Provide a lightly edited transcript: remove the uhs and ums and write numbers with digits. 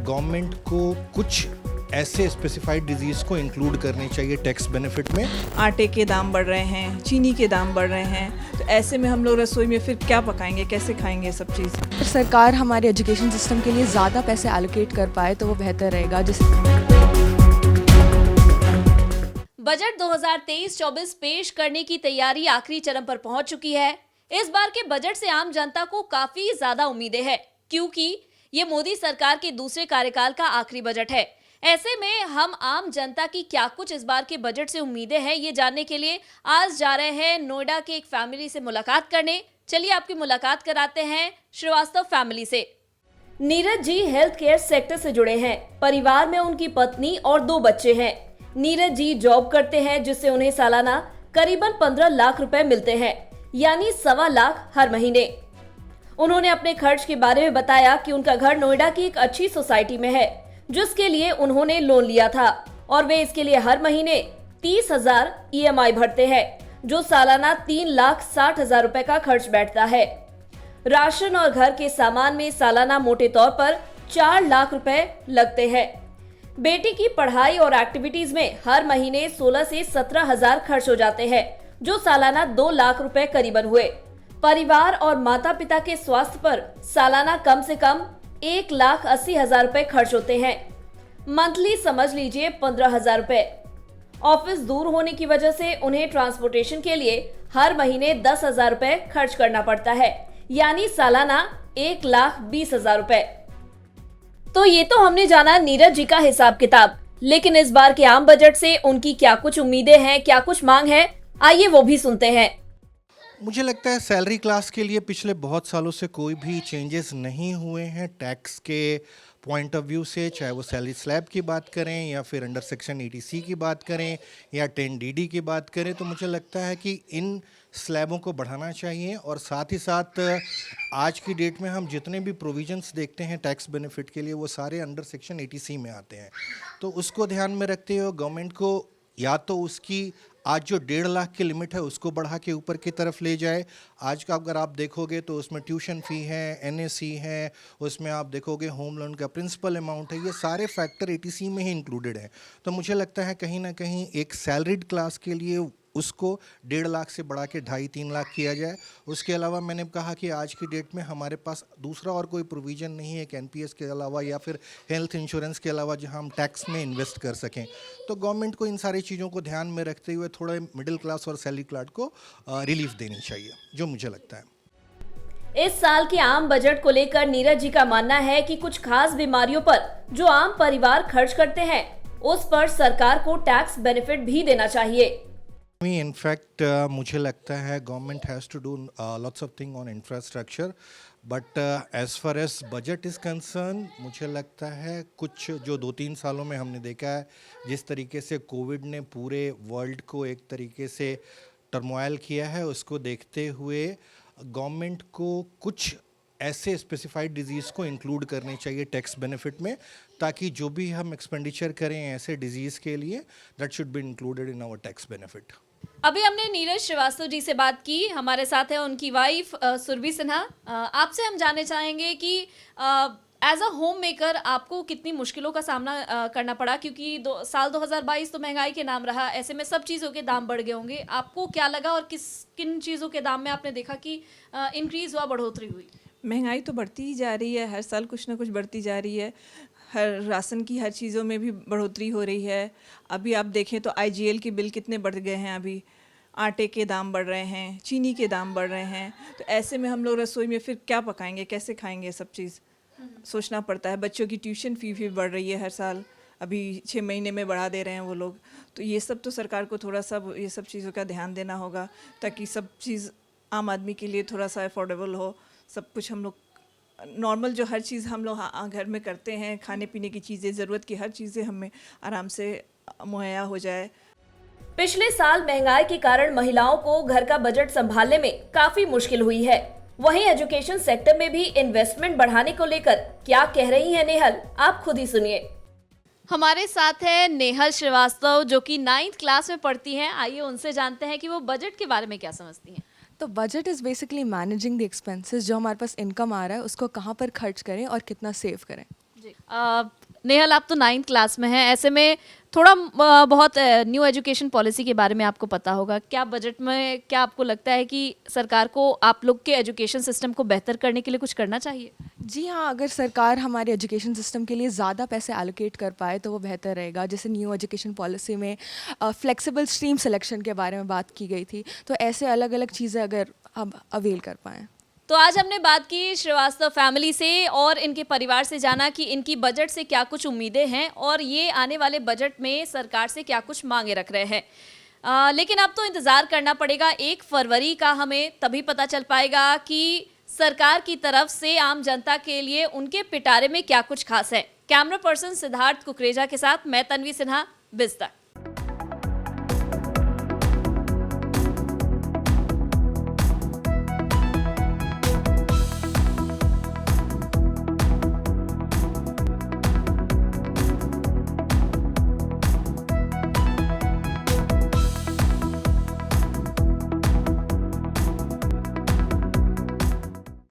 Government को कुछ ऐसे स्पेसिफाइड डिजीज़ को इंक्लूड करने चाहिए टैक्स बेनिफिट में। आटे के दाम बढ़ रहे हैं, चीनी के दाम बढ़ रहे हैं, तो ऐसे में हम लोग रसोई में फिर क्या पकाएंगे, कैसे खाएंगे ये सब चीज़। सरकार हमारे एजुकेशन सिस्टम के लिए ज़्यादा पैसे एलोकेट कर पाए तो वो बेहतर रहेगा। बजट 2023-24 पेश करने की तैयारी आखिरी चरण पर पहुंच चुकी है। इस बार के बजट से आम जनता को काफी ज्यादा उम्मीदें हैं, क्योंकि ये मोदी सरकार के दूसरे कार्यकाल का आखिरी बजट है। ऐसे में हम आम जनता की क्या कुछ इस बार के बजट से उम्मीदें हैं, ये जानने के लिए आज जा रहे हैं नोएडा के एक फैमिली से मुलाकात करने। चलिए आपकी मुलाकात कराते हैं श्रीवास्तव फैमिली से। Neeraj ji health care sector से जुड़े हैं। परिवार में उनकी पत्नी और 2 बच्चे हैं। नीरज जी जॉब करते हैं, जिससे उन्हें सालाना करीबन 15 लाख रुपए मिलते हैं, यानी 1.25 लाख हर महीने। उन्होंने अपने खर्च के बारे में बताया कि उनका घर नोएडा की एक अच्छी सोसाइटी में है, जिसके लिए उन्होंने लोन लिया था और वे इसके लिए हर महीने 30,000 EMI भरते हैं, जो सालाना 3,60,000 रुपए का खर्च बैठता है। राशन और घर के सामान में सालाना मोटे तौर पर 4 लाख रुपए लगते हैं। बेटी की पढ़ाई और एक्टिविटीज में हर महीने 16 से 17,000 खर्च हो जाते हैं, जो सालाना 2 लाख रुपए करीबन हुए। परिवार और माता पिता के स्वास्थ्य पर सालाना कम से कम 1,80,000 रुपए खर्च होते हैं। मंथली समझ लीजिए 15,000 रुपए। ऑफिस दूर होने की वजह से उन्हें ट्रांसपोर्टेशन के लिए हर महीने 10,000 रुपए खर्च करना पड़ता है, यानी सालाना 1,20,000 रुपए। तो ये तो हमने जाना नीरज जी का हिसाब किताब, लेकिन इस बार के आम बजट से उनकी क्या कुछ उम्मीदें हैं, क्या कुछ मांग है, आइए वो भी सुनते हैं। मुझे लगता है सैलरी क्लास के लिए पिछले बहुत सालों से कोई भी चेंजेस नहीं हुए हैं टैक्स के पॉइंट ऑफ व्यू से, चाहे वो सैलरी स्लैब की बात करें या फिर अंडर सेक्शन 80C की बात करें या 10DD की बात करें। तो मुझे लगता है कि इन स्लैबों को बढ़ाना चाहिए और साथ ही साथ आज की डेट में हम जितने भी प्रोविजंस देखते हैं टैक्स बेनिफिट के लिए, वो सारे अंडर सेक्शन 80C में आते हैं। तो उसको ध्यान में रखते हुए गवर्नमेंट को या तो उसकी आज जो 1.5 लाख की लिमिट है उसको बढ़ा के ऊपर की तरफ ले जाए। आज का अगर आप देखोगे तो उसमें ट्यूशन फ़ी है, NAC है, उसमें आप देखोगे होम लोन का प्रिंसिपल अमाउंट है, ये सारे फैक्टर 80C में ही इंक्लूडेड है। तो मुझे लगता है कहीं ना कहीं एक सैलरीड क्लास के लिए उसको 1.5 लाख से बढ़ा के 2.5-3 लाख किया जाए। उसके अलावा मैंने कहा कि आज की डेट में हमारे पास दूसरा और कोई प्रोविज़न नहीं है, एक NPS के अलावा या फिर हेल्थ इंश्योरेंस के अलावा, जहां हम टैक्स में इन्वेस्ट कर सकें। तो गवर्नमेंट को इन सारी चीज़ों को ध्यान में रखते हुए थोड़ा मिडिल क्लास और सैलरी क्लास को रिलीफ देनी चाहिए, जो मुझे लगता है। इस साल के आम बजट को लेकर नीरज जी का मानना है कि कुछ खास बीमारियों पर जो आम परिवार खर्च करते हैं, उस पर सरकार को टैक्स बेनिफिट भी देना चाहिए। In fact, मुझे लगता है government has to do lots of thing on infrastructure, but as far as budget is concern, मुझे लगता है कुछ जो 2-3 सालों में हमने देखा है, जिस तरीके से कोविड ने पूरे वर्ल्ड को एक तरीके से टर्मोइल किया है, उसको देखते हुए गवर्नमेंट को कुछ ऐसे स्पेसिफाइड डिजीज़ को इंक्लूड करने चाहिए टैक्स बेनिफिट में, ताकि जो भी हम एक्सपेंडिचर करें ऐसे डिजीज़ के लिए, that should be included in our tax benefit. अभी हमने नीरज श्रीवास्तव जी से बात की, हमारे साथ है उनकी वाइफ सुरभि सिन्हा। आपसे हम जानना चाहेंगे कि एज अ होम मेकर आपको कितनी मुश्किलों का सामना करना पड़ा, क्योंकि साल 2022 तो महंगाई के नाम रहा, ऐसे में सब चीज़ों के दाम बढ़ गए होंगे। आपको क्या लगा और किन चीज़ों के दाम में आपने देखा कि इंक्रीज हुआ, बढ़ोतरी हुई? महंगाई तो बढ़ती ही जा रही है, हर साल कुछ ना कुछ बढ़ती जा रही है। हर राशन की हर चीज़ों में भी बढ़ोतरी हो रही है। अभी आप देखें तो IGL के बिल कितने बढ़ गए हैं। अभी आटे के दाम बढ़ रहे हैं, चीनी के दाम बढ़ रहे हैं, तो ऐसे में हम लोग रसोई में फिर क्या पकाएंगे, कैसे खाएंगे, सब चीज़ सोचना पड़ता है। बच्चों की ट्यूशन फ़ी भी बढ़ रही है हर साल, अभी 6 महीने में बढ़ा दे रहे हैं वो लोग। तो ये सब तो सरकार को थोड़ा सा ये सब चीज़ों का ध्यान देना होगा, ताकि सब चीज़ आम आदमी के लिए थोड़ा सा अफोर्डेबल हो। सब कुछ हम लोग नॉर्मल जो हर चीज़ हम लोग घर में करते हैं, खाने पीने की चीज़ें, ज़रूरत की हर चीज़ें हमें आराम से मुहैया हो जाए। पिछले साल महंगाई के कारण महिलाओं को घर का बजट संभालने में काफी मुश्किल हुई है। वहीं एजुकेशन सेक्टर में भी इन्वेस्टमेंट बढ़ाने को लेकर क्या कह रही हैं नेहल, आप खुद ही सुनिए। हमारे साथ है नेहल श्रीवास्तव, जो कि 9th क्लास में पढ़ती हैं। आइए उनसे जानते हैं कि वो बजट के बारे में क्या समझती हैं। तो budget is basically managing the expenses. जो हमारे पास इनकम आ रहा है उसको कहाँ पर खर्च करें और कितना सेव करें। जी, नेहल, आप तो 9th क्लास में हैं, ऐसे में थोड़ा बहुत न्यू एजुकेशन पॉलिसी के बारे में आपको पता होगा। क्या बजट में क्या आपको लगता है कि सरकार को आप लोग के एजुकेशन सिस्टम को बेहतर करने के लिए कुछ करना चाहिए? जी हाँ, अगर सरकार हमारे एजुकेशन सिस्टम के लिए ज़्यादा पैसे एलोकेट कर पाए तो वो बेहतर रहेगा। जैसे न्यू एजुकेशन पॉलिसी में फ्लेक्सिबल स्ट्रीम सिलेक्शन के बारे में बात की गई थी, तो ऐसे अलग अलग चीज़ें अगर हम अवेल कर पाएँ। तो आज हमने बात की श्रीवास्तव फैमिली से और इनके परिवार से, जाना कि इनकी बजट से क्या कुछ उम्मीदें हैं और ये आने वाले बजट में सरकार से क्या कुछ मांगे रख रहे हैं। लेकिन अब तो इंतज़ार करना पड़ेगा 1 फरवरी का, हमें तभी पता चल पाएगा कि सरकार की तरफ से आम जनता के लिए उनके पिटारे में क्या कुछ खास है। कैमरा पर्सन सिद्धार्थ कुकरेजा के साथ मैं तन्वी सिन्हा, बिज़ तक।